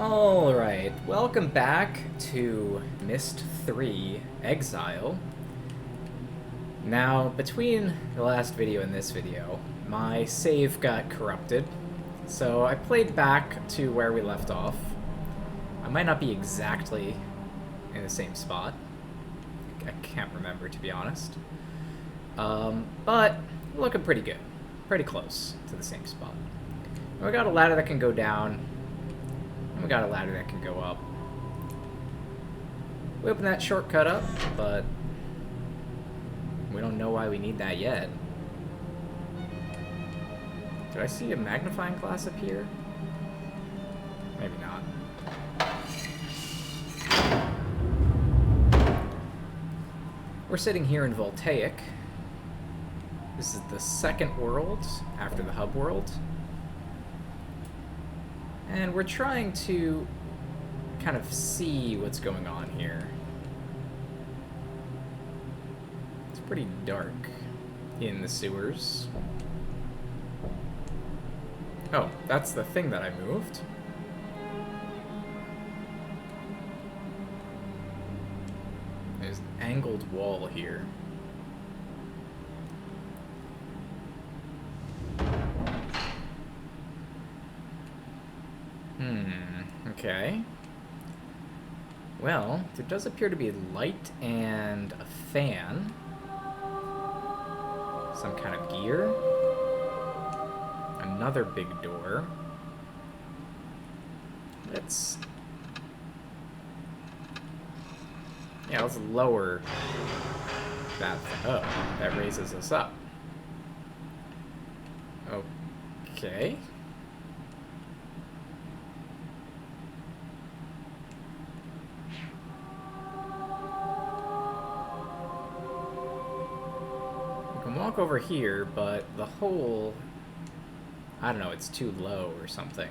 Alright, welcome back to Myst 3 Exile. Now, between the last video and this video, my save got corrupted, so I played back to where we left off. I might not be exactly in the same spot. I can't remember, to be honest. But looking pretty good. Pretty close to the same spot. And we got a ladder that can go down. We got a ladder that can go up. We open that shortcut up, but we don't know why we need that yet. Did I see a magnifying glass up here? Maybe not. We're sitting here in Voltaic. This is the second world after the hub world. And we're trying to kind of see what's going on here. It's pretty dark in the sewers. Oh, that's the thing that I moved. There's an angled wall here. Okay. Well, there does appear to be light and a fan. Some kind of gear. Another big door. Let's lower that thing. Oh, that raises us up. Okay. Walk over here, but the hole, I don't know, it's too low or something.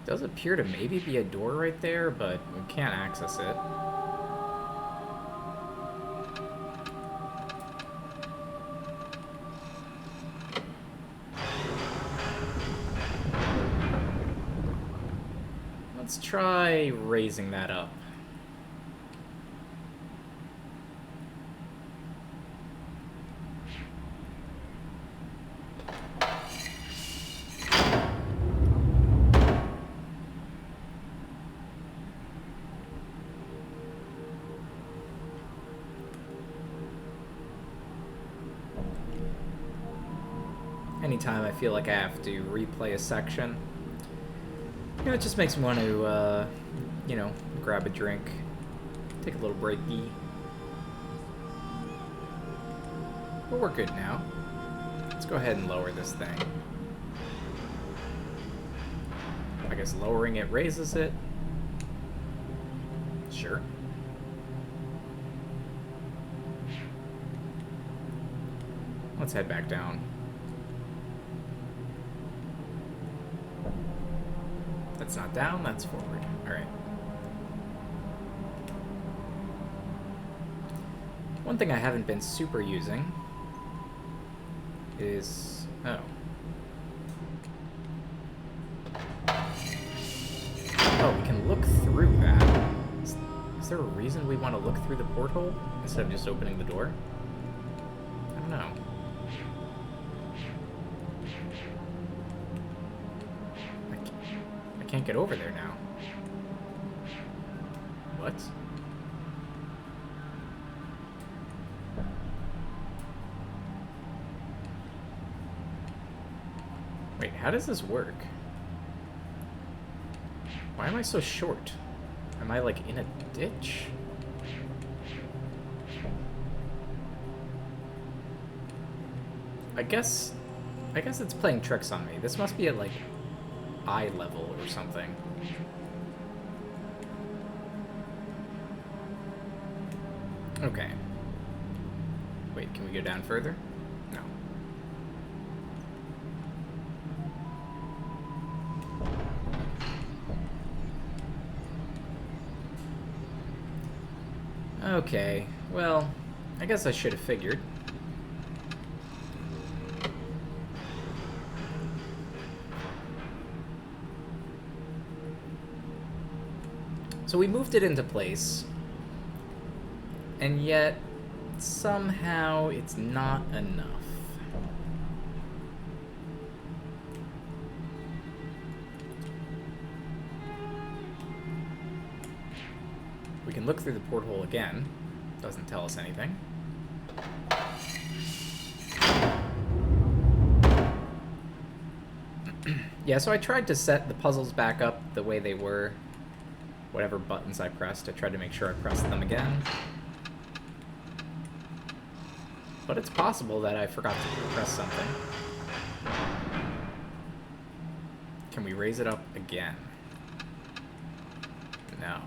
Does appear to maybe be a door right there, but we can't access it. Let's try raising that up. Anytime I feel like I have to replay a section, it just makes me want to, grab a drink, take a little breaky. But we're good now. Let's go ahead and lower this thing. I guess lowering it raises it. Sure. Let's head back down. That's not down, that's forward. Alright. One thing I haven't been super using is... Oh, we can look through that. Is there a reason we want to look through the porthole instead of just opening the door? I don't know. Can't get over there now. What? Wait, how does this work? Why am I so short? Am I like in a ditch? I guess it's playing tricks on me. This must be at like eye level or something. Okay. Wait, can we go down further? No. Okay, well, I guess I should have figured. So we moved it into place, and yet somehow it's not enough. We can look through the porthole again. Doesn't tell us anything. Yeah, so I tried to set the puzzles back up the way they were. Whatever buttons I pressed, I tried to make sure I pressed them again. But it's possible that I forgot to press something. Can we raise it up again? No.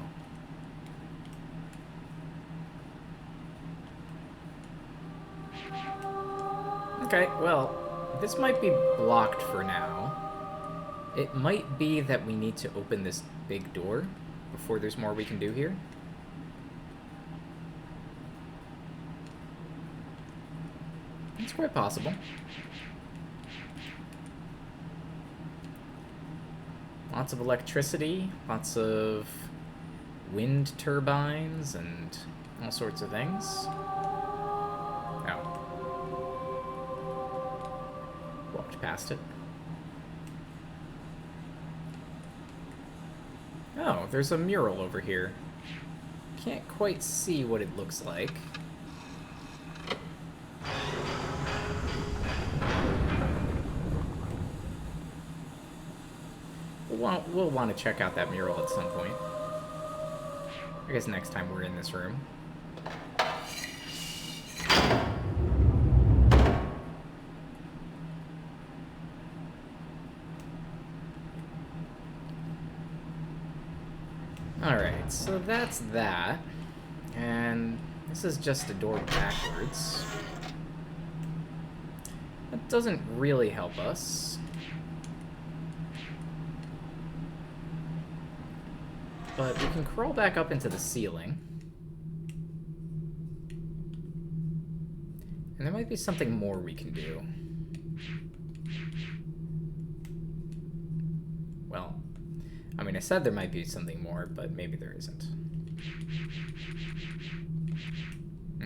Okay, well, this might be blocked for now. It might be that we need to open this big door before there's more we can do here. It's quite possible. Lots of electricity, lots of wind turbines, and all sorts of things. Oh. Walked past it. Oh, there's a mural over here. Can't quite see what it looks like. We'll want to check out that mural at some point. I guess next time we're in this room. Alright, so that's that. And this is just a door backwards. That doesn't really help us. But we can crawl back up into the ceiling. And there might be something more we can do. Well, I mean, I said there might be something more, but maybe there isn't.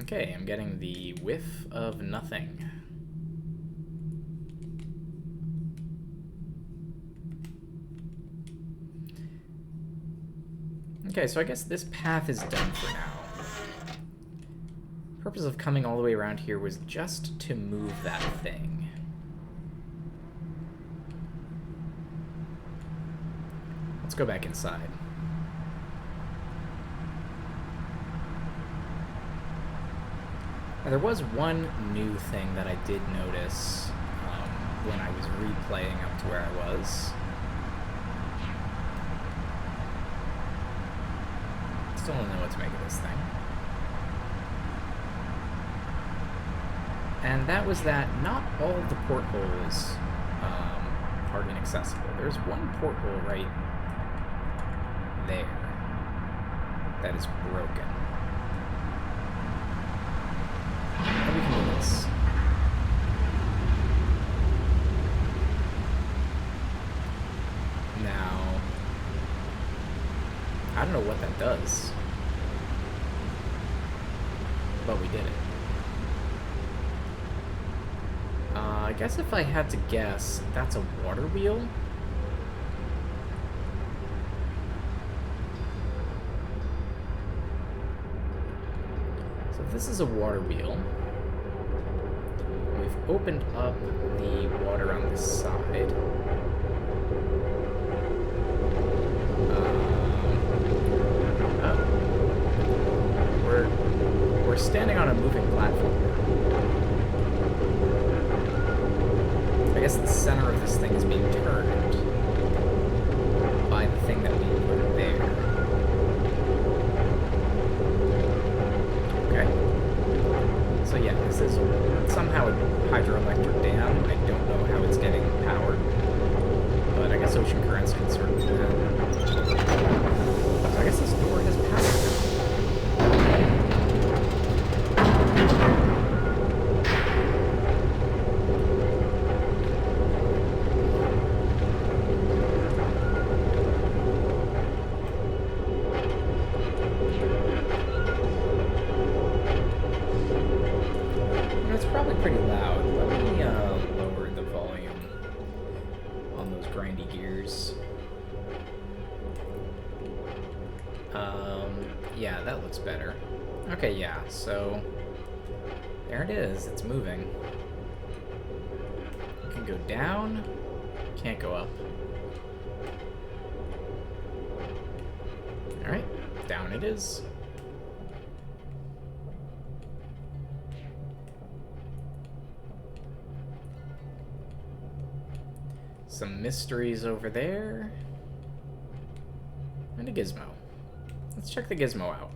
Okay, I'm getting the whiff of nothing. Okay, so I guess this path is done for now. The purpose of coming all the way around here was just to move that thing. Let's go back inside. Now, there was one new thing that I did notice when I was replaying up to where I was. Still don't know what to make of this thing. And that was that not all of the portholes are inaccessible. There's one porthole right there that is broken. And we can do this. Now, I don't know what that does, but we did it. I guess if I had to guess, that's a water wheel? So if this is a water wheel, we've opened up the water on this side. We're standing on a moving platform. I guess the center of this thing is being turned by the thing that we put there. Okay. So yeah, this is somehow a hydroelectric dam. I don't know how it's getting powered, but I guess ocean currents can sort of do that. So I guess this door has power now. pretty loud. Let me lower the volume on those grindy gears. Yeah, that looks better. Okay, yeah, so there it is. It's moving. You can go down. Can't go up. Alright, down it is. Some mysteries over there. And a gizmo. Let's check the gizmo out.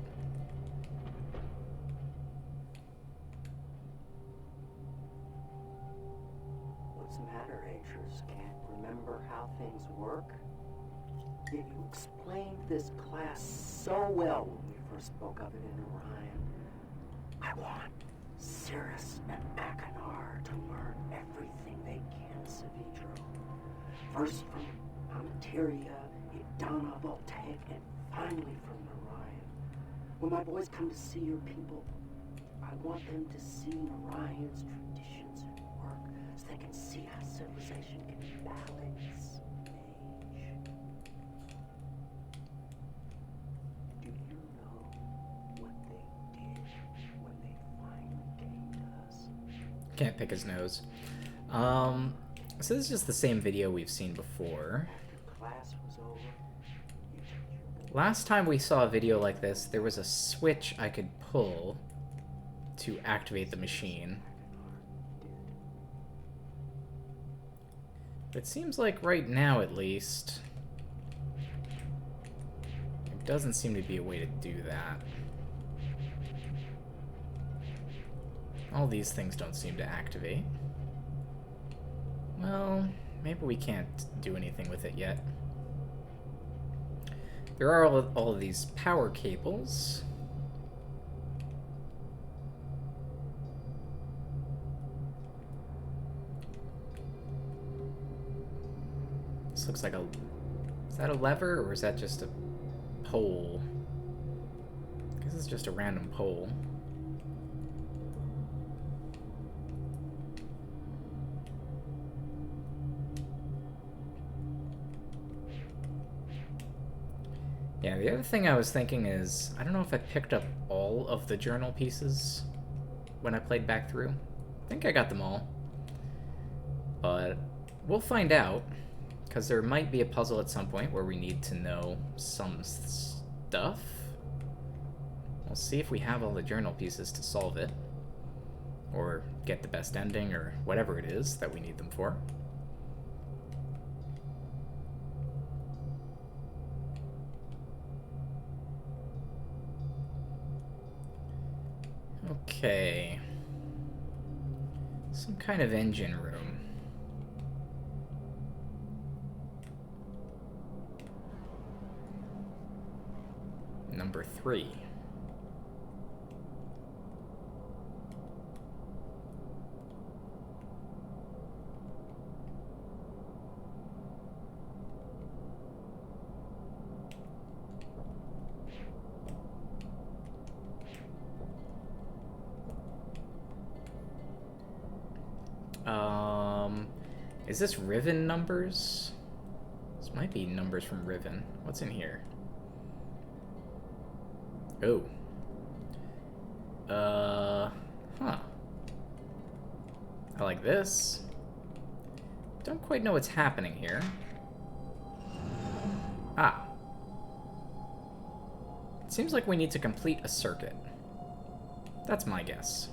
What's the matter, Rangers? Can't remember how things work? Yet you explained this class so well when we first spoke of it in Orion. I want Cirrus and Achenar to learn everything they can, Savitro. First from Amateria, Idana, Voltaic, and finally from Orion. When my boys come to see your people, I want them to see Orion's traditions at work, so they can see how civilization can balance age. Do you know what they did when they finally came to us? Can't pick his nose. So this is just the same video we've seen before. After class was over, you took your Last time we saw a video like this, there was a switch I could pull to activate the machine. It seems like right now, at least, there doesn't seem to be a way to do that. All these things don't seem to activate. Well, maybe we can't do anything with it yet. There are all of these power cables. This looks like a... Is that a lever, or is that just a pole? I guess it's just a random pole. Yeah, the other thing I was thinking is, I don't know if I picked up all of the journal pieces when I played back through. I think I got them all. But we'll find out, because there might be a puzzle at some point where we need to know some stuff. We'll see if we have all the journal pieces to solve it, or get the best ending, or whatever it is that we need them for. Okay. Some kind of engine room. Number 3. Is this Riven numbers? This might be numbers from Riven. What's in here? Oh. Huh. I like this. Don't quite know what's happening here. Ah. It seems like we need to complete a circuit. That's my guess.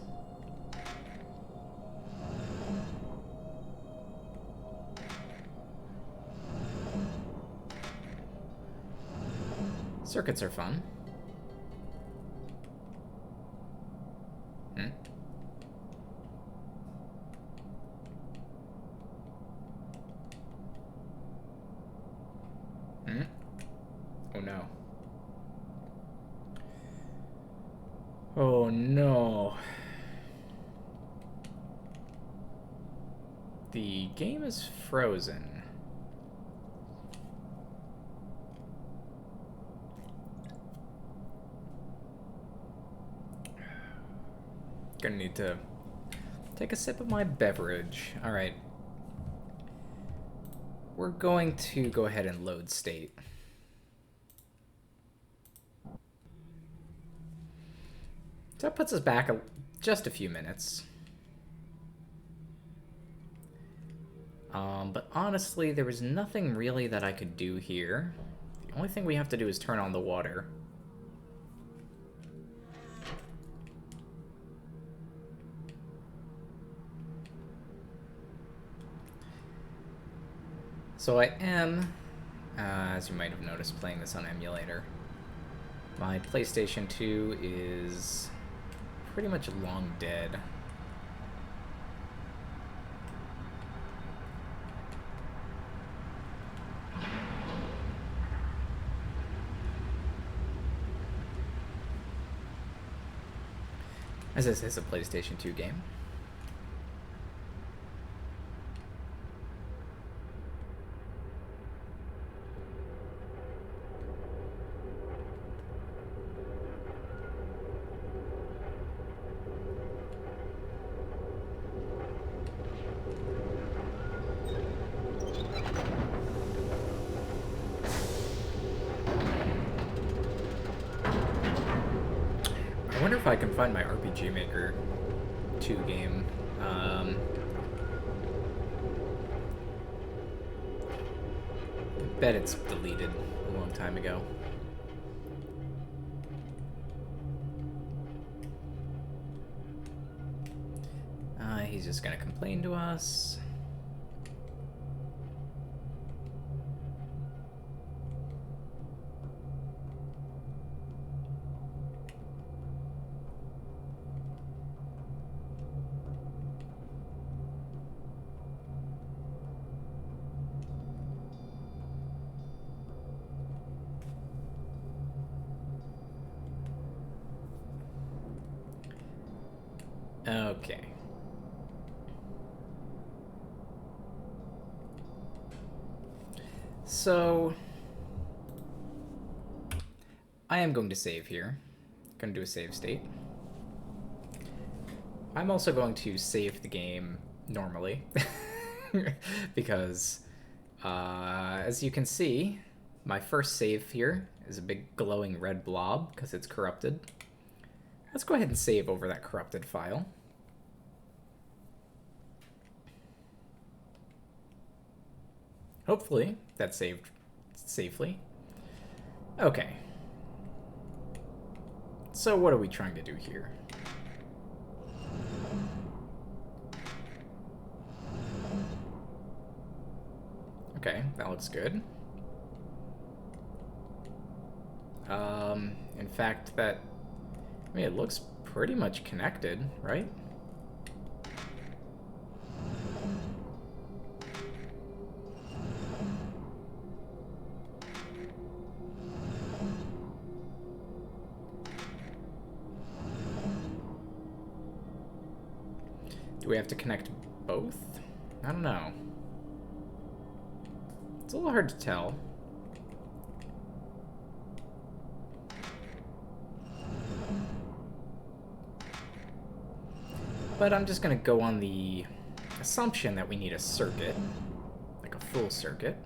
Circuits are fun. Hmm. Hmm? Oh no. Oh no. The game is frozen. Gonna need to Take a sip of my beverage. Alright. We're going to go ahead and load state. So that puts us back just a few minutes. But honestly, there was nothing really that I could do here. The only thing we have to do is turn on the water. So I am, as you might have noticed, playing this on emulator. My PlayStation 2 is pretty much long dead. As this is a PlayStation 2 game. I wonder if I can find my RPG Maker 2 game. I bet it's deleted a long time ago. He's just gonna complain to us. Okay. So I am going to save here. Going to do a save state. I'm also going to save the game normally because as you can see, my first save here is a big glowing red blob because it's corrupted. Let's go ahead and save over that corrupted file. Hopefully that saved safely. Okay. So what are we trying to do here? Okay, that looks good. In fact, it looks pretty much connected, right? Do we have to connect both? I don't know. It's a little hard to tell. But I'm just gonna go on the assumption that we need a circuit, like a full circuit.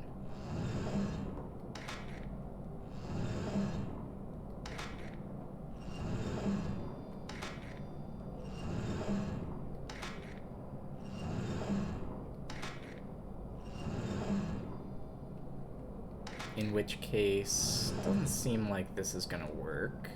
In which case, doesn't seem like this is gonna work.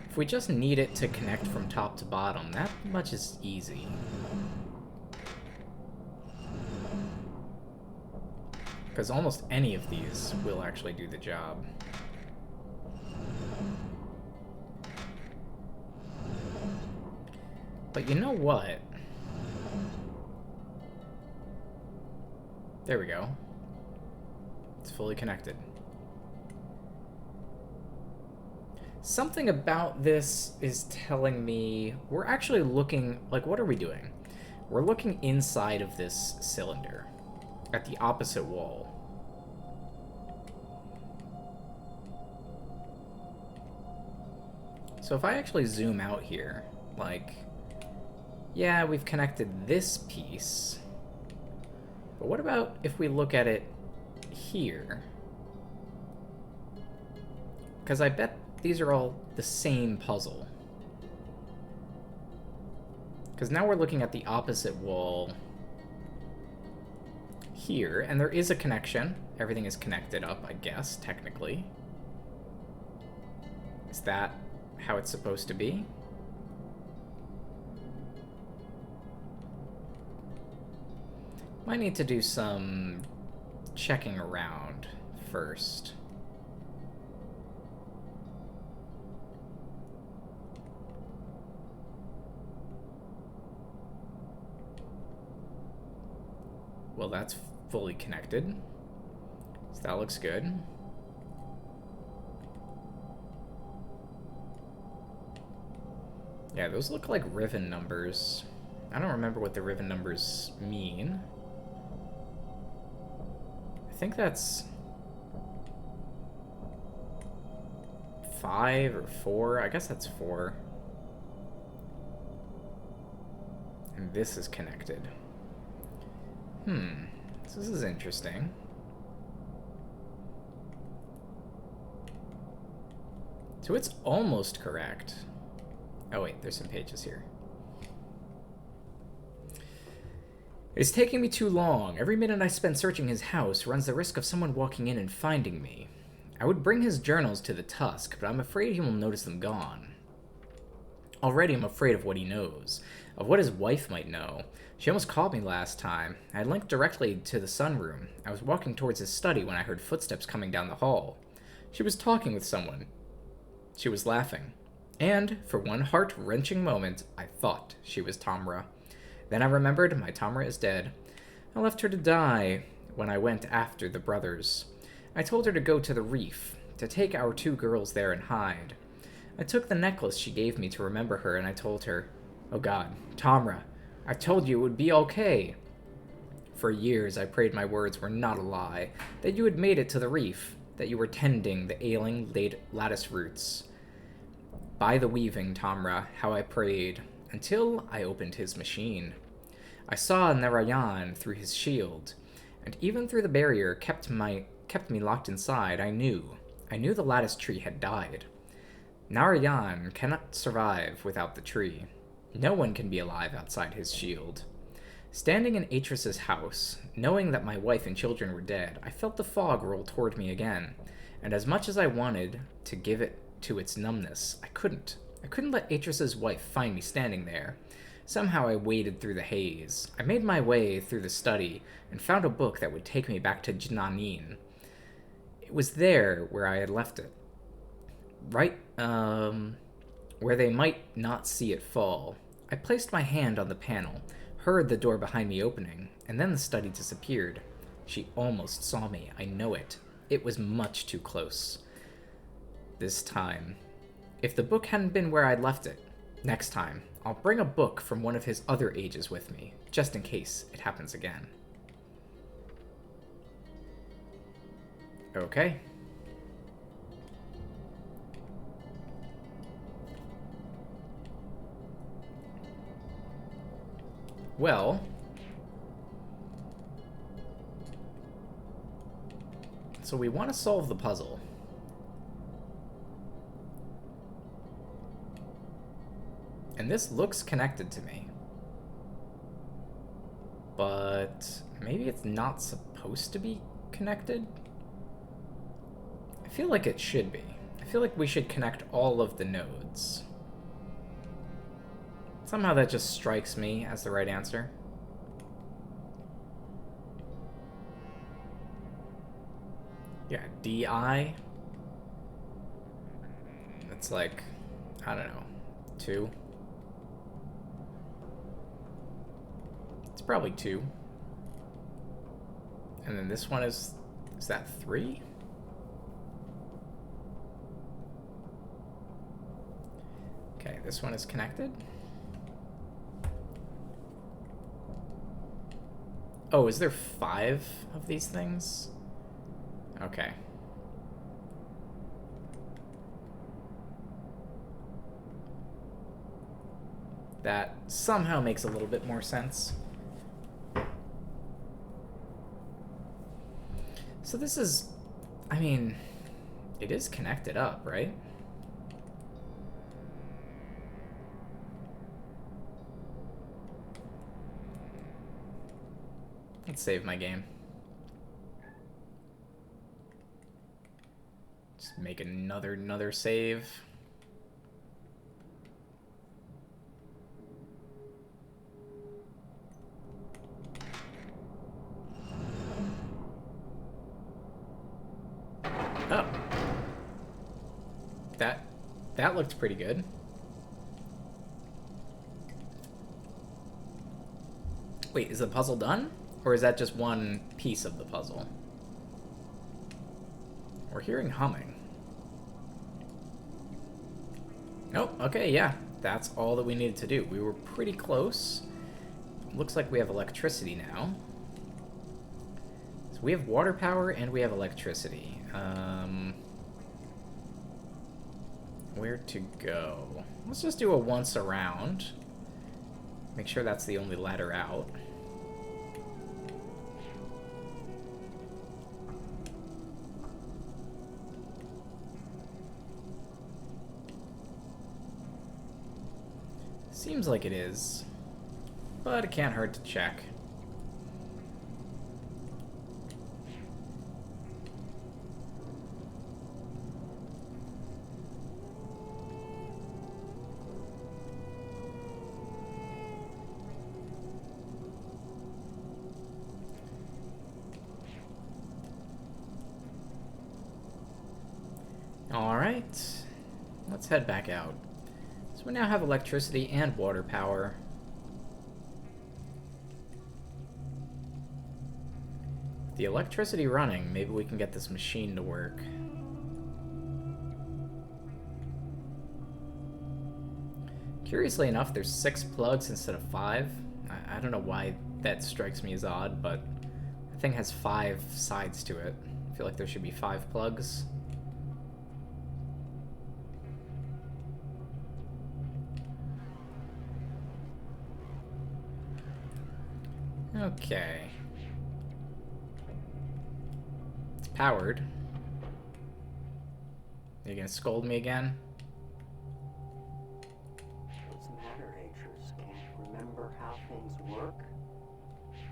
If we just need it to connect from top to bottom, that much is easy. Because almost any of these will actually do the job. But you know what? There we go. It's fully connected. Something about this is telling me we're actually looking, like, what are we doing? We're looking inside of this cylinder at the opposite wall. So if I actually zoom out here, like, yeah, we've connected this piece, but what about if we look at it here? Because I bet these are all the same puzzle. Because now we're looking at the opposite wall here, and there is a connection. Everything is connected up, I guess, technically. Is that how it's supposed to be? Might need to do some checking around first. Well, that's fully connected, so that looks good. Yeah, those look like ribbon numbers. I don't remember what the ribbon numbers mean. I think that's 5 or 4. I guess that's 4. And this is connected. This is interesting. So it's almost correct. Oh wait, there's some pages here. It's taking me too long. Every minute I spend searching his house runs the risk of someone walking in and finding me. I would bring his journals to the Tusk, but I'm afraid he will notice them gone. Already I'm afraid of what he knows, of what his wife might know. She almost called me last time. I had linked directly to the sunroom. I was walking towards his study when I heard footsteps coming down the hall. She was talking with someone. She was laughing. And, for one heart-wrenching moment, I thought she was Tamra. Then I remembered my Tamra is dead. I left her to die when I went after the brothers. I told her to go to the reef, to take our 2 girls there and hide. I took the necklace she gave me to remember her, and I told her, "Oh God, Tamra, I told you it would be okay." For years I prayed my words were not a lie, that you had made it to the reef, that you were tending the ailing lattice roots. By the weaving, Tamra, how I prayed, until I opened his machine. I saw Narayan through his shield, and even through the barrier kept me locked inside. I knew the lattice tree had died. Narayan cannot survive without the tree. No one can be alive outside his shield. Standing in Atris's house, knowing that my wife and children were dead, I felt the fog roll toward me again, and as much as I wanted to give it to its numbness, I couldn't. I couldn't let Atris's wife find me standing there. Somehow I waded through the haze. I made my way through the study and found a book that would take me back to Jnanin. It was there where I had left it. Right, where they might not see it fall. I placed my hand on the panel, heard the door behind me opening, and then the study disappeared. She almost saw me, I know it. It was much too close. This time, if the book hadn't been where I'd left it, next time, I'll bring a book from one of his other ages with me, just in case it happens again. Okay. Well, so we want to solve the puzzle. And this looks connected to me. But maybe it's not supposed to be connected? I feel like it should be. I feel like we should connect all of the nodes. Somehow that just strikes me as the right answer. Yeah, DI. It's like, I don't know, 2. It's probably 2. And then this one is that 3? Okay, this one is connected. Oh, is there 5 of these things? Okay. That somehow makes a little bit more sense. So this is, I mean, it is connected up, right? Let's save my game. Just make another save. Oh. That looked pretty good. Wait, is the puzzle done? Or is that just one piece of the puzzle? We're hearing humming. Nope, okay, yeah. That's all that we needed to do. We were pretty close. Looks like we have electricity now. So we have water power and we have electricity. Where to go? Let's just do a once around. Make sure that's the only ladder out. Seems like it is, but it can't hurt to check. Alright, let's head back out. So we now have electricity and water power. With the electricity running, maybe we can get this machine to work. Curiously enough, there's 6 plugs instead of 5. I don't know why that strikes me as odd, but the thing has 5 sides to it. I feel like there should be 5 plugs. Okay. It's powered. Are you gonna scold me again? What's the matter, H's? Can't remember how things work?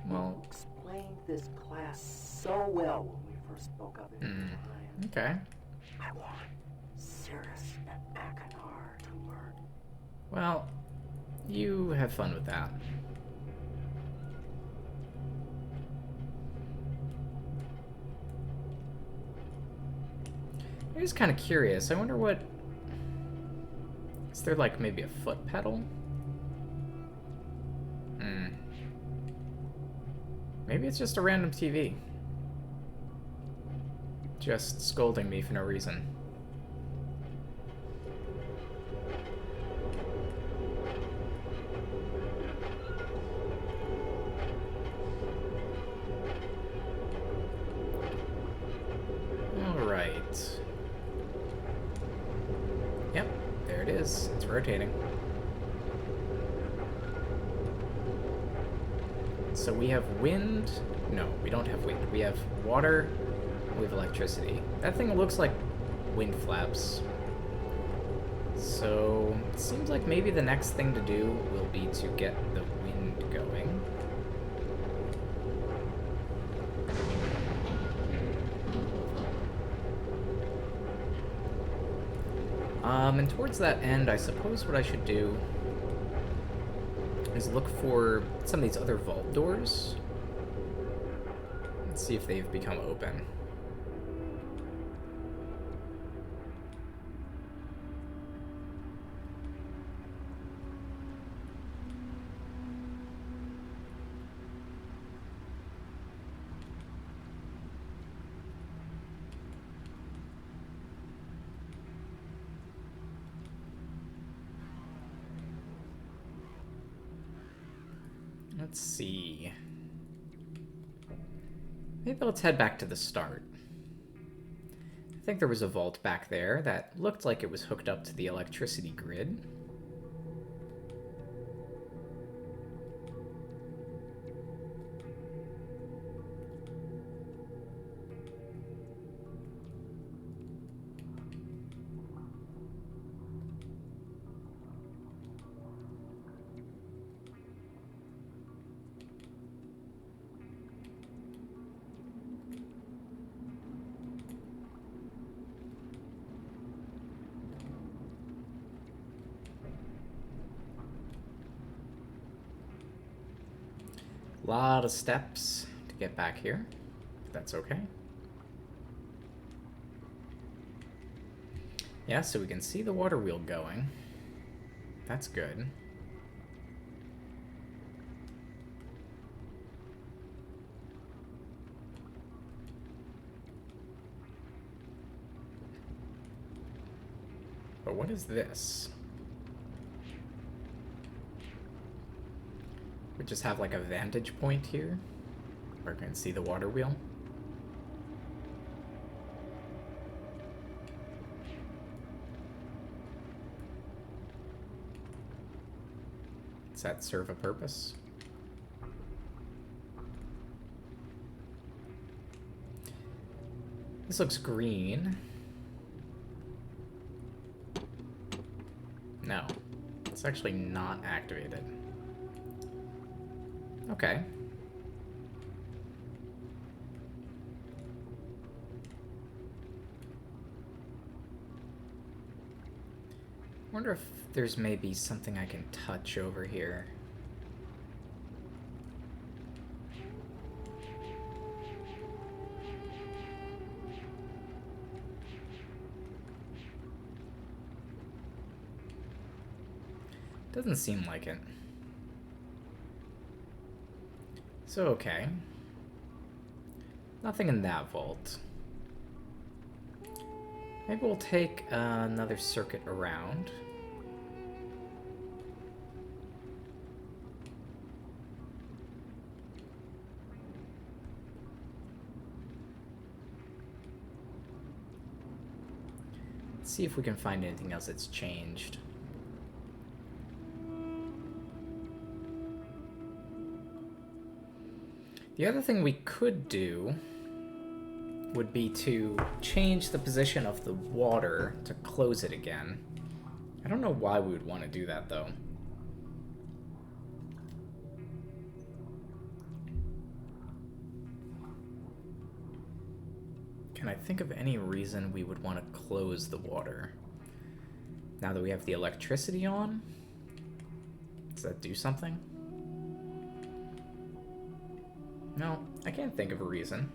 Well, You explained this class so well when we first spoke of it in Orion. okay. I want Cirrus and Akanar to learn. Well, you have fun with that. I'm just kind of curious. I wonder what... Is there, like, maybe a foot pedal? Maybe it's just a random TV. Just scolding me for no reason. Alright. Yep, there it is. It's rotating. So we have wind. No, we don't have wind. We have water. We have electricity. That thing looks like wind flaps. So it seems like maybe the next thing to do will be to get the wind going. And towards that end, I suppose what I should do is look for some of these other vault doors and see if they've become open. Let's see. Maybe let's head back to the start. I think there was a vault back there that looked like it was hooked up to the electricity grid. A lot of steps to get back here, but that's okay. Yeah, so we can see the water wheel going. That's good. But what is this? We just have like a vantage point here where we can see the water wheel. Does that serve a purpose? This looks green. No, it's actually not activated. Okay. I wonder if there's maybe something I can touch over here. Doesn't seem like it. So, okay. Nothing in that vault. Maybe we'll take another circuit around. Let's see if we can find anything else that's changed. The other thing we could do would be to change the position of the water to close it again. I don't know why we would want to do that, though. Can I think of any reason we would want to close the water? Now that we have the electricity on? Does that do something? No, I can't think of a reason.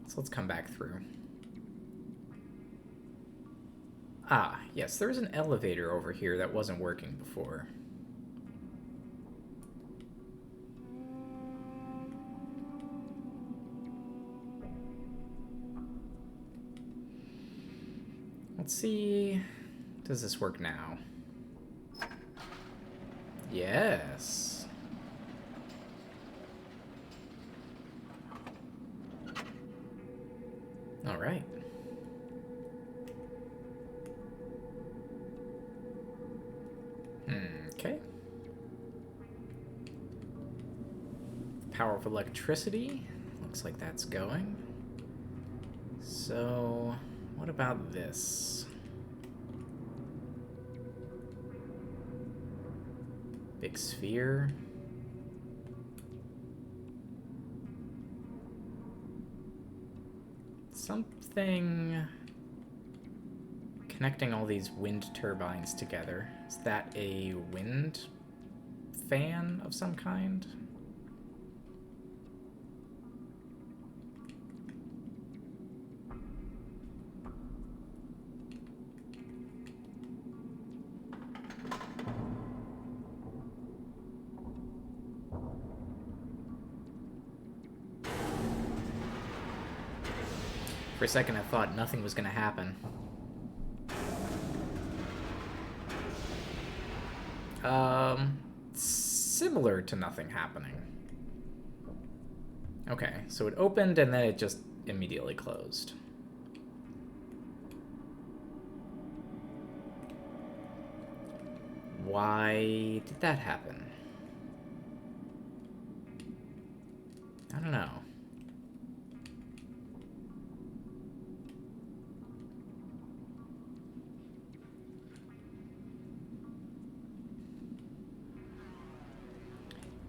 So let's come back through. Ah, yes, there was an elevator over here that wasn't working before. Let's see, does this work now? Yes. All right. Okay. Power of electricity. Looks like that's going. So, what about this? Big sphere. Something connecting all these wind turbines together. Is that a wind fan of some kind? For a second, I thought nothing was going to happen. Similar to nothing happening. Okay, so it opened and then it just immediately closed. Why did that happen? I don't know.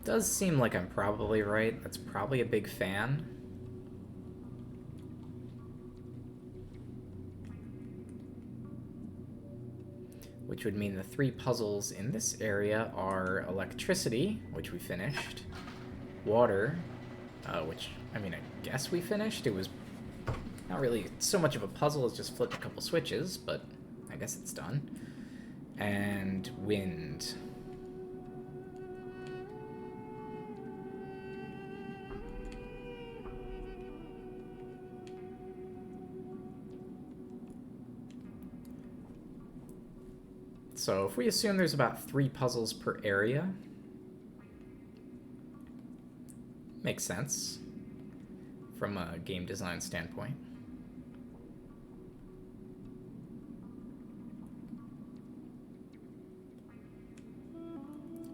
Does seem like I'm probably right. That's probably a big fan. Which would mean the 3 puzzles in this area are electricity, which we finished, water, which, I mean, I guess we finished. It was not really so much of a puzzle as just flipped a couple switches, but I guess it's done. And wind. So if we assume there's about 3 puzzles per area, makes sense from a game design standpoint.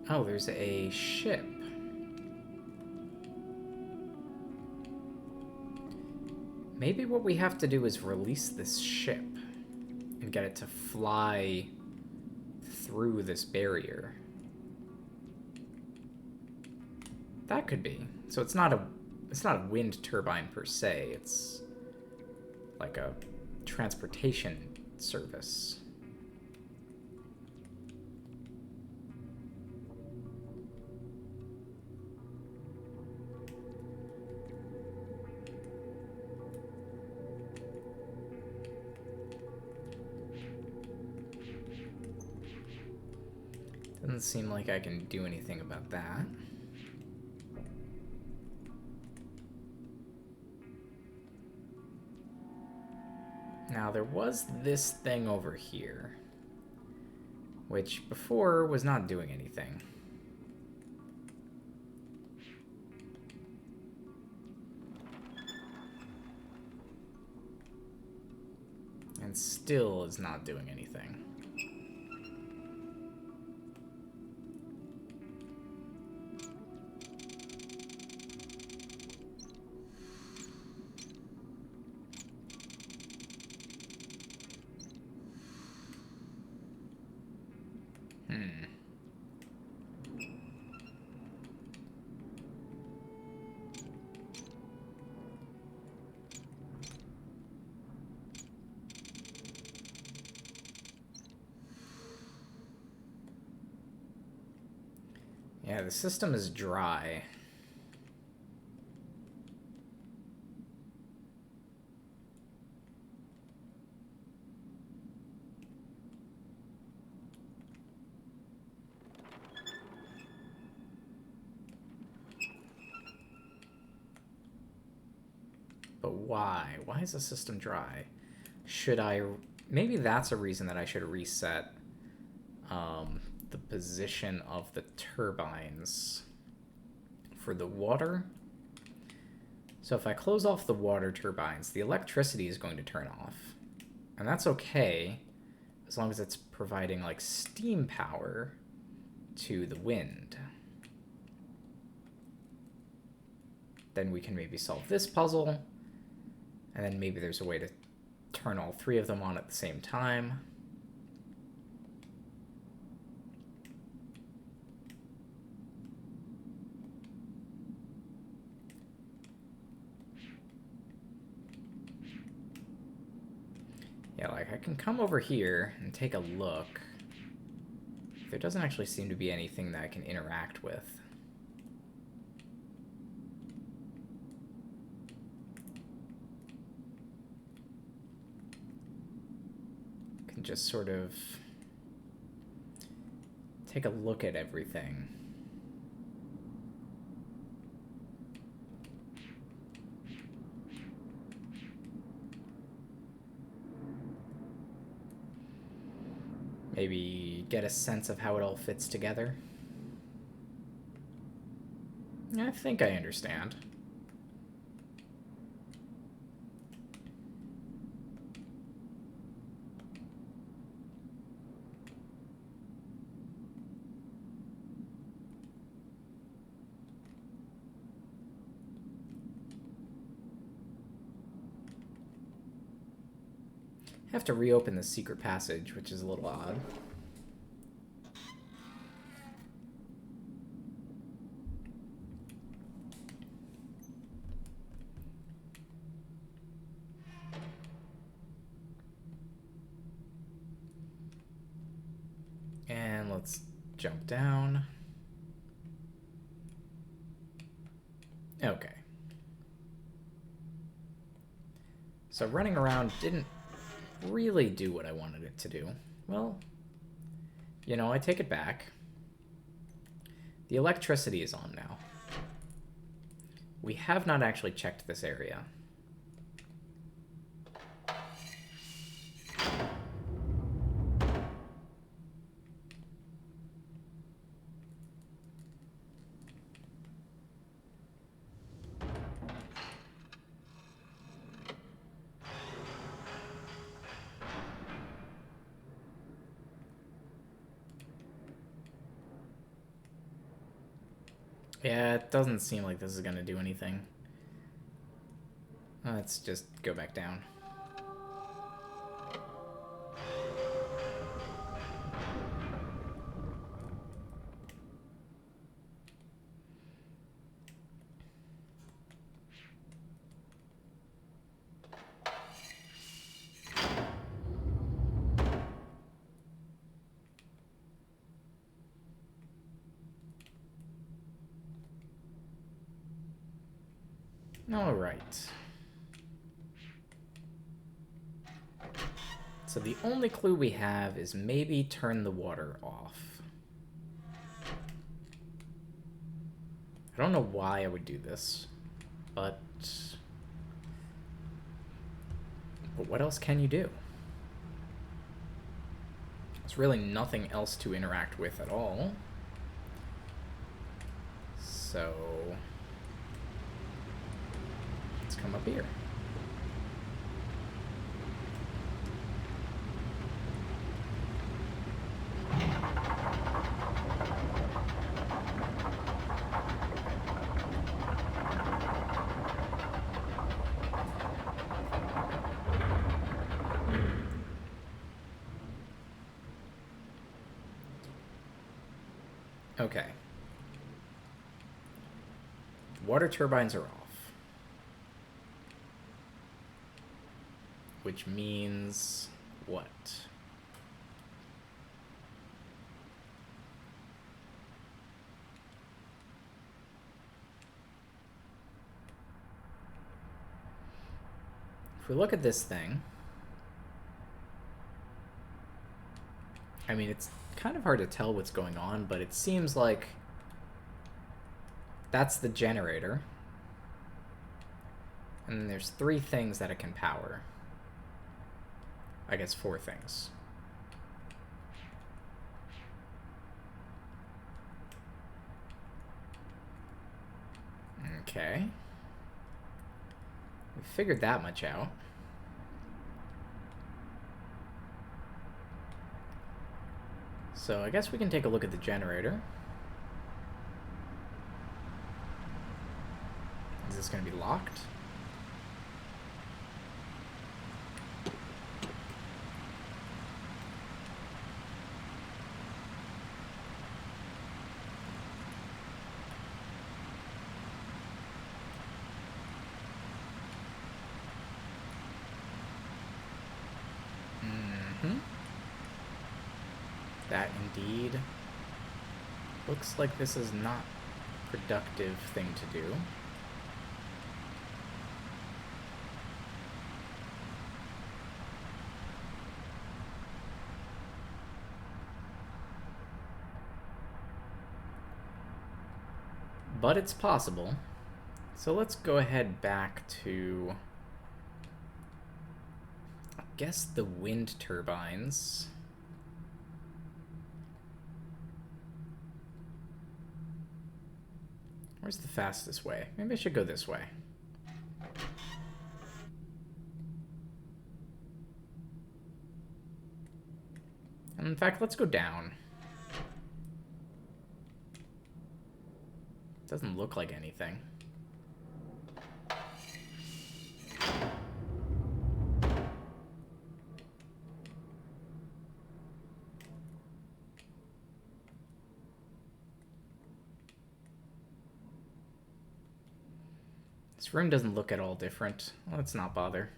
Oh, there's a ship. Maybe what we have to do is release this ship and get it to fly through this barrier. That could be. So it's not a wind turbine per se. It's like a transportation service. Doesn't seem like I can do anything about that. Now, there was this thing over here, which before was not doing anything. And still is not doing anything. Yeah, the system is dry. But why? Why is the system dry? Should I... Maybe that's a reason that I should reset the position of the turbines for the water. So if I close off the water turbines, the electricity is going to turn off. And that's okay, as long as it's providing, like, steam power to the wind. Then we can maybe solve this puzzle, and then maybe there's a way to turn all 3 of them on at the same time. Yeah, like, I can come over here and take a look. There doesn't actually seem to be anything that I can interact with. Can just sort of take a look at everything. maybe get a sense of how it all fits together. I think I understand. I have to reopen the secret passage, which is a little odd. And let's jump down. Okay. So running around didn't really do what I wanted it to do. Well, you know, I take it back. The electricity is on now. We have not actually checked this area. Yeah, it doesn't seem like this is going to do anything. Let's just go back down. All right. So the only clue we have is maybe turn the water off. I don't know why I would do this, but what else can you do? There's really nothing else to interact with at all. So let's come up here. Okay. Water turbines are off. Which means what? If we look at this thing, I mean, it's kind of hard to tell what's going on, but it seems like that's the generator. And then there's 3 things that it can power. I guess 4 things. Okay. We figured that much out. So I guess we can take a look at the generator. Is this going to be locked? That indeed looks like this is not a productive thing to do. But it's possible. So let's go ahead back to, I guess, the wind turbines. Where's the fastest way? Maybe I should go this way. And in fact, let's go down. Doesn't look like anything. This room doesn't look at all different. Let's not bother.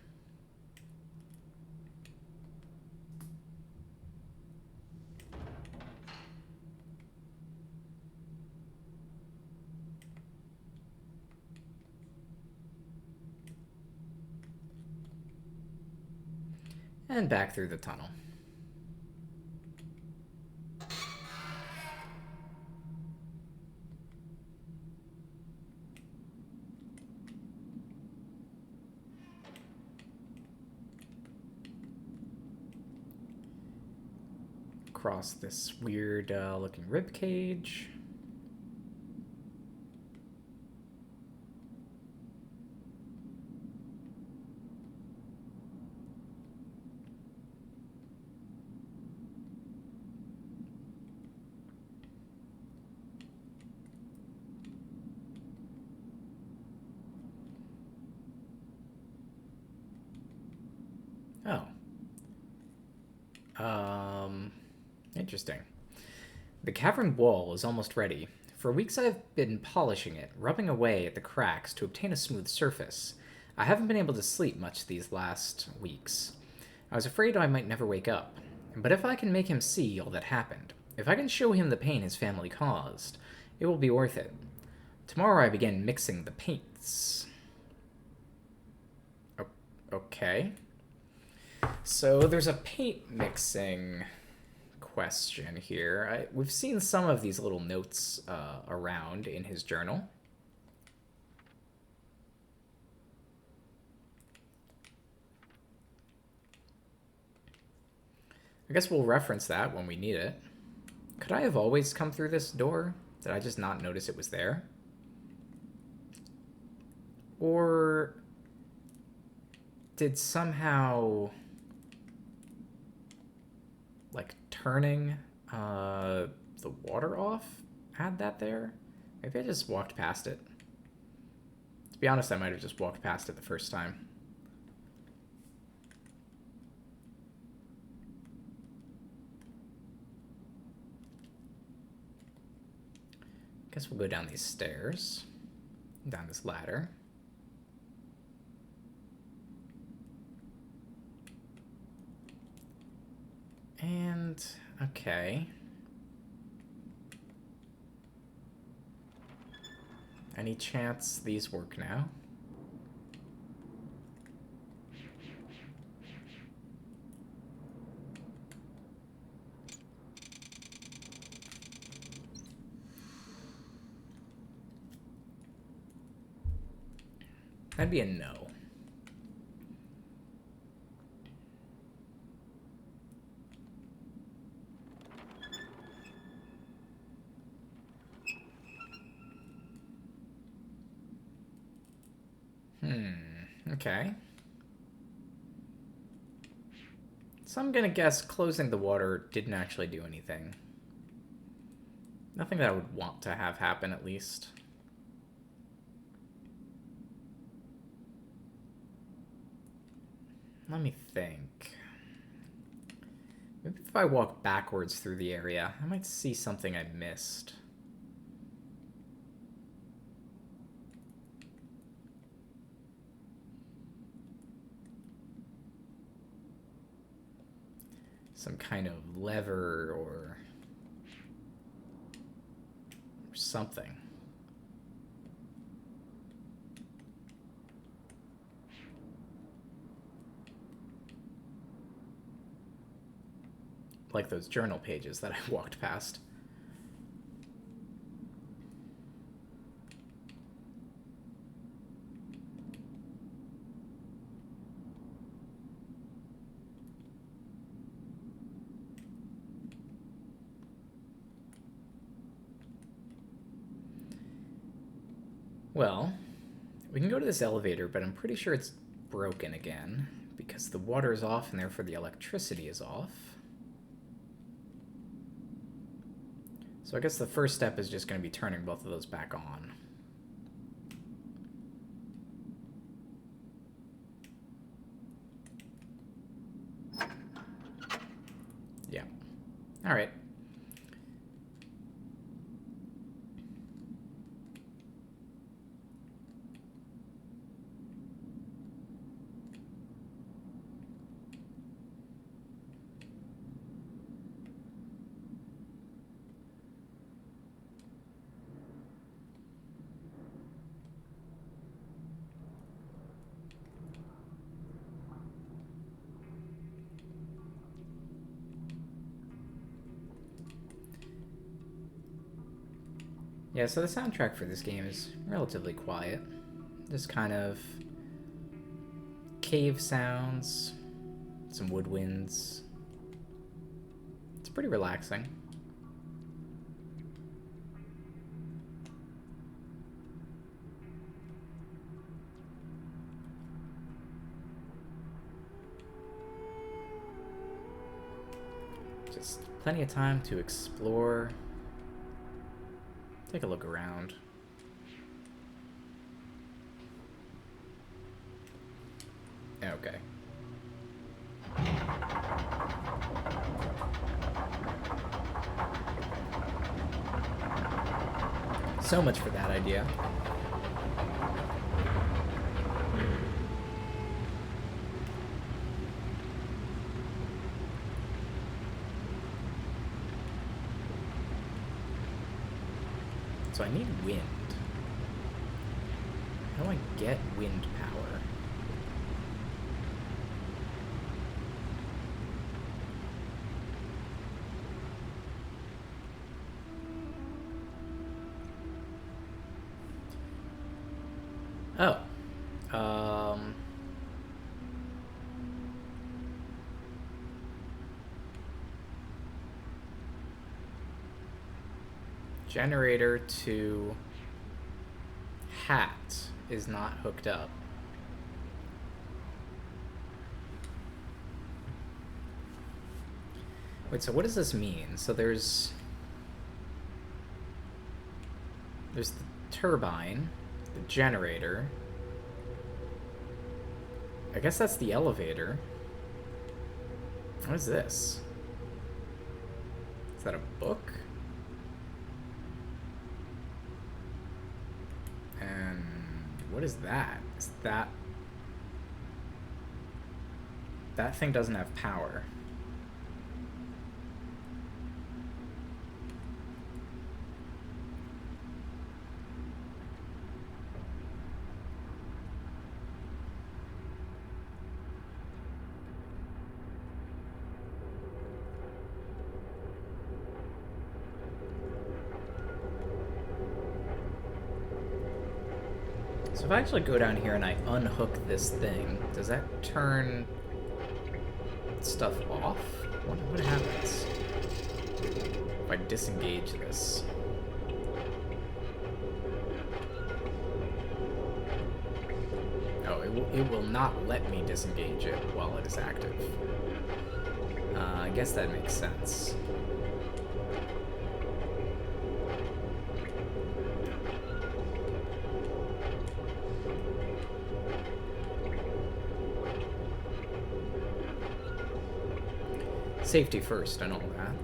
And back through the tunnel. Across this weird looking rib cage. Oh. Interesting. The cavern wall is almost ready. For weeks I've been polishing it, rubbing away at the cracks to obtain a smooth surface. I haven't been able to sleep much these last weeks. I was afraid I might never wake up. But if I can make him see all that happened, if I can show him the pain his family caused, it will be worth it. Tomorrow I begin mixing the paints. Okay. So there's a paint mixing question here. We've seen some of these little notes around in his journal. I guess we'll reference that when we need it. Could I have always come through this door? Did I just not notice it was there? Or did somehow, like, turning the water off add that there? Maybe I just walked past it. To be honest, I might have just walked past it the first time. Guess we'll go down these stairs, down this ladder. And, okay. Any chance these work now? That'd be a no. Okay. So I'm gonna guess closing the water didn't actually do anything. Nothing that I would want to have happen, at least. Let me think. Maybe if I walk backwards through the area, I might see something I missed. Some kind of lever or something. Like those journal pages that I walked past. Well, we can go to this elevator, but I'm pretty sure it's broken again because the water is off and therefore the electricity is off. So I guess the first step is just going to be turning both of those back on. Yeah. All right. Yeah, so the soundtrack for this game is relatively quiet. Just kind of cave sounds, some woodwinds. It's pretty relaxing. Just plenty of time to explore. Take a look around. Okay. So much for that idea. So I need wind. How do I get wind power? Oh. Generator to hat is not hooked up. Wait, so what does this mean? So there's the turbine, the generator. I guess that's the elevator. What is this? Is that a book? And what is that? Is that thing doesn't have power. So if I actually go down here and I unhook this thing, does that turn stuff off? What happens if I disengage this? Oh, it will not let me disengage it while it is active. I guess that makes sense. Safety first and all that.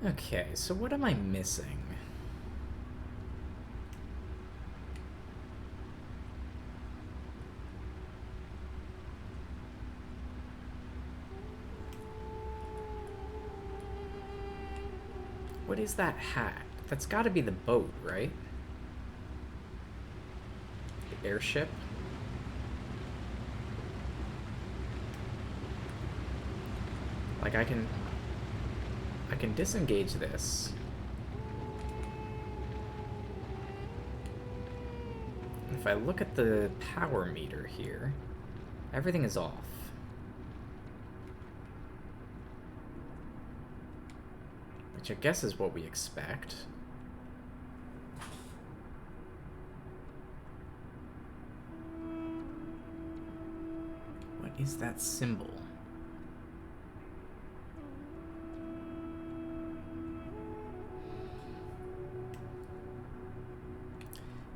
Okay, so what am I missing? What is that hat? That's got to be the boat, right? The airship? Like I can disengage this. if I look at the power meter here, everything is off. Which I guess is what we expect. What is that symbol?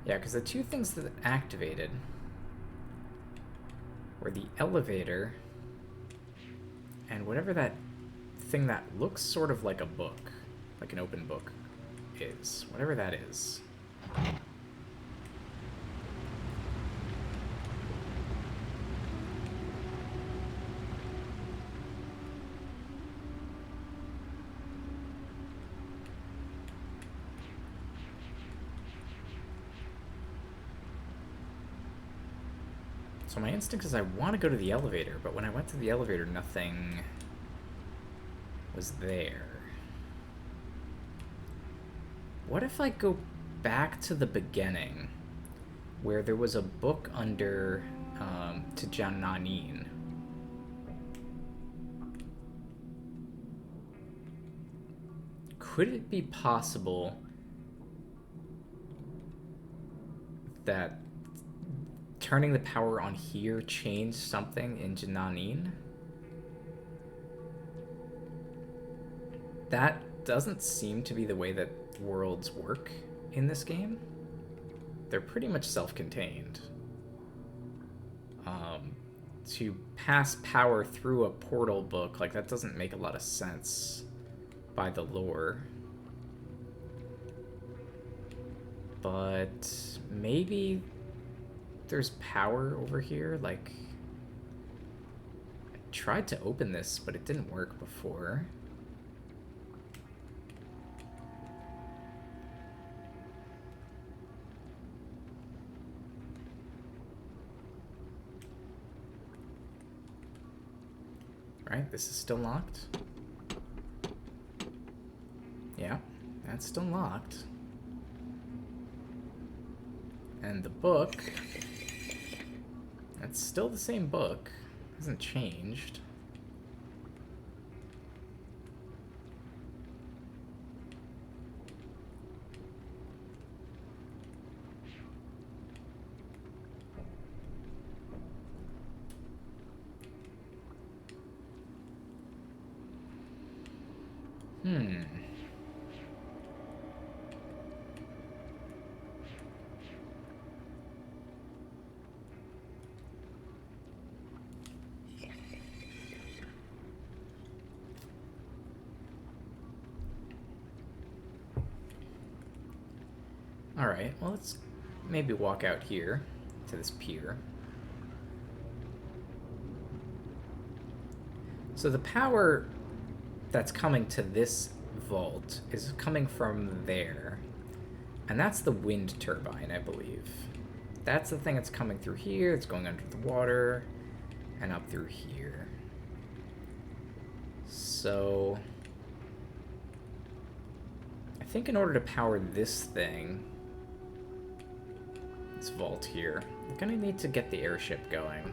Yeah, because the two things that activated were the elevator and whatever that thing that looks sort of like a book, like an open book is. Whatever that is. So my instinct is I want to go to the elevator, but when I went to the elevator, nothing was there. What if I go back to the beginning, where there was a book under to Jananin? Could it be possible that turning the power on here changed something in Jananin? That doesn't seem to be the way that worlds work in this game. They're pretty much self-contained. To pass power through a portal book, like, that doesn't make a lot of sense by the lore. But maybe there's power over here. Like, I tried to open this, but it didn't work before. Right, this is still locked. Yeah, that's still locked. And the book, that's still the same book. Hasn't changed. Alright, well, let's maybe walk out here to this pier. So the power that's coming to this vault is coming from there. And that's the wind turbine, I believe. That's the thing that's coming through here. It's going under the water and up through here. So I think in order to power this thing, this vault here, I'm gonna need to get the airship going.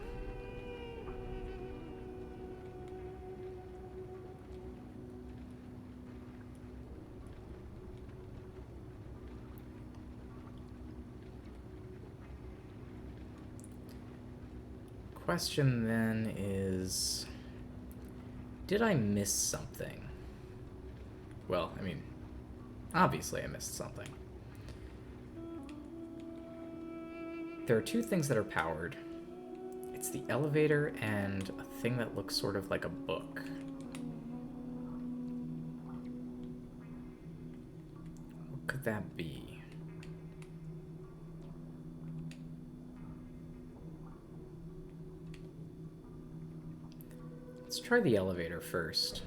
Question then is, did I miss something? Well, I mean, obviously I missed something. There are two things that are powered. It's the elevator and a thing that looks sort of like a book. What could that be? Let's try the elevator first.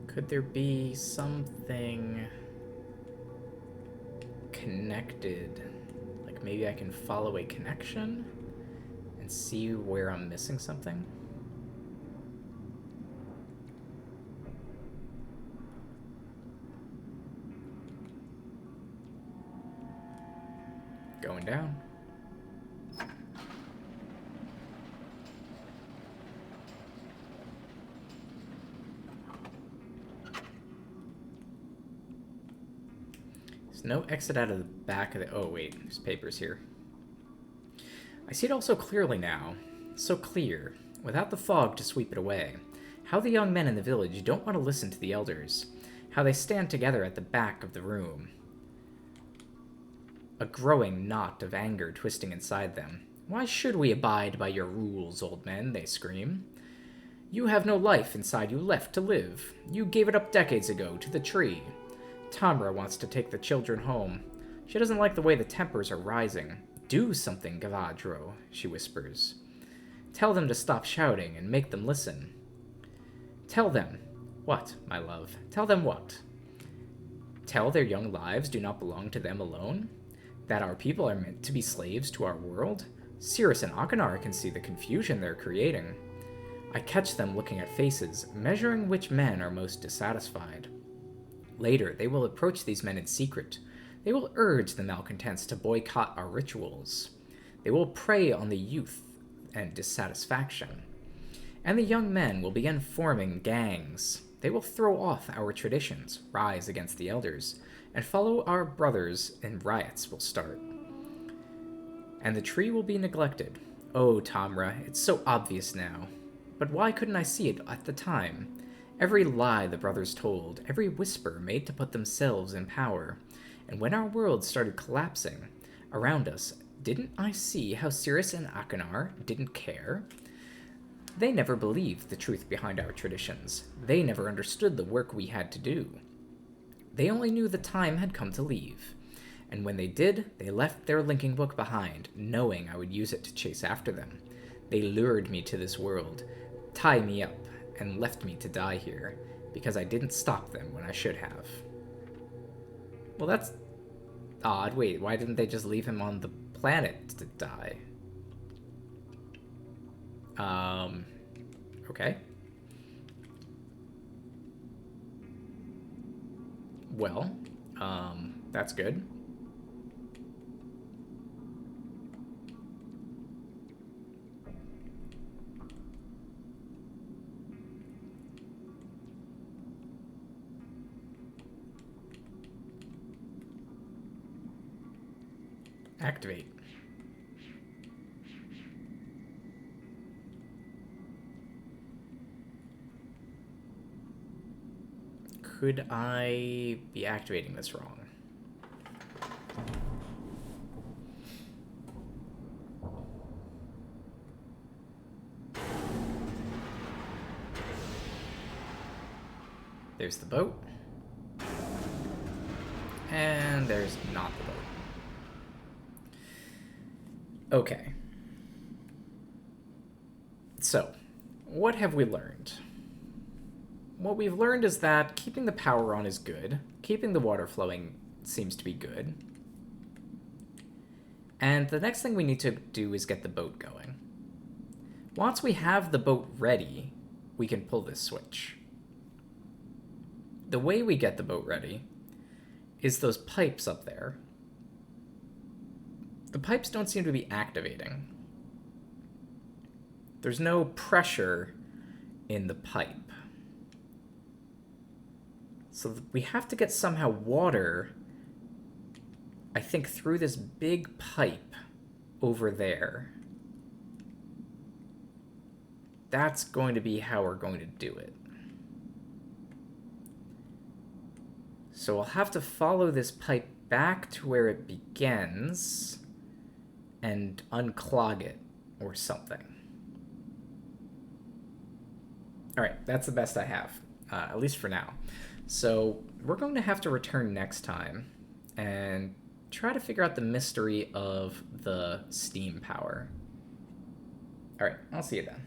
Could there be something connected? Like maybe I can follow a connection and see where I'm missing something? Going down. There's no exit out of the back of the... Oh, wait. There's papers here. I see it all so clearly now. So clear. Without the fog to sweep it away. How the young men in the village don't want to listen to the elders. How they stand together at the back of the room. A growing knot of anger twisting inside them. Why should we abide by your rules, old men? They scream. You have no life inside you left to live. You gave it up decades ago to the tree. Tamra wants to take the children home. She doesn't like the way the tempers are rising. Do something, Gavadro, she whispers. Tell them to stop shouting and make them listen. Tell them. What, my love? Tell them what? Tell their young lives do not belong to them alone? That our people are meant to be slaves to our world? Cirrus and Akanar can see the confusion they're creating. I catch them looking at faces, measuring which men are most dissatisfied. Later, they will approach these men in secret. They will urge the malcontents to boycott our rituals. They will prey on the youth and dissatisfaction. And the young men will begin forming gangs. They will throw off our traditions, rise against the elders, and follow our brothers, and riots will start. And the tree will be neglected. Oh, Tamra, it's so obvious now. But why couldn't I see it at the time? Every lie the brothers told, every whisper made to put themselves in power. And when our world started collapsing around us, didn't I see how Cirrus and Akanar didn't care? They never believed the truth behind our traditions. They never understood the work we had to do. They only knew the time had come to leave. And when they did, they left their linking book behind, knowing I would use it to chase after them. They lured me to this world, tied me up, and left me to die here, because I didn't stop them when I should have. Well, that's odd. Wait, why didn't they just leave him on the planet to die? Okay. Well, that's good. Activate. Could I be activating this wrong? There's the boat. And there's not the boat. Okay. So, what have we learned? What we've learned is that keeping the power on is good. Keeping the water flowing seems to be good. And the next thing we need to do is get the boat going. Once we have the boat ready, we can pull this switch. The way we get the boat ready is those pipes up there. The pipes don't seem to be activating. There's no pressure in the pipe. So we have to get somehow water, I think, through this big pipe over there. That's going to be how we're going to do it. So we'll have to follow this pipe back to where it begins and unclog it or something. All right, that's the best I have, at least for now. So we're going to have to return next time and try to figure out the mystery of the steam power. All right, I'll see you then.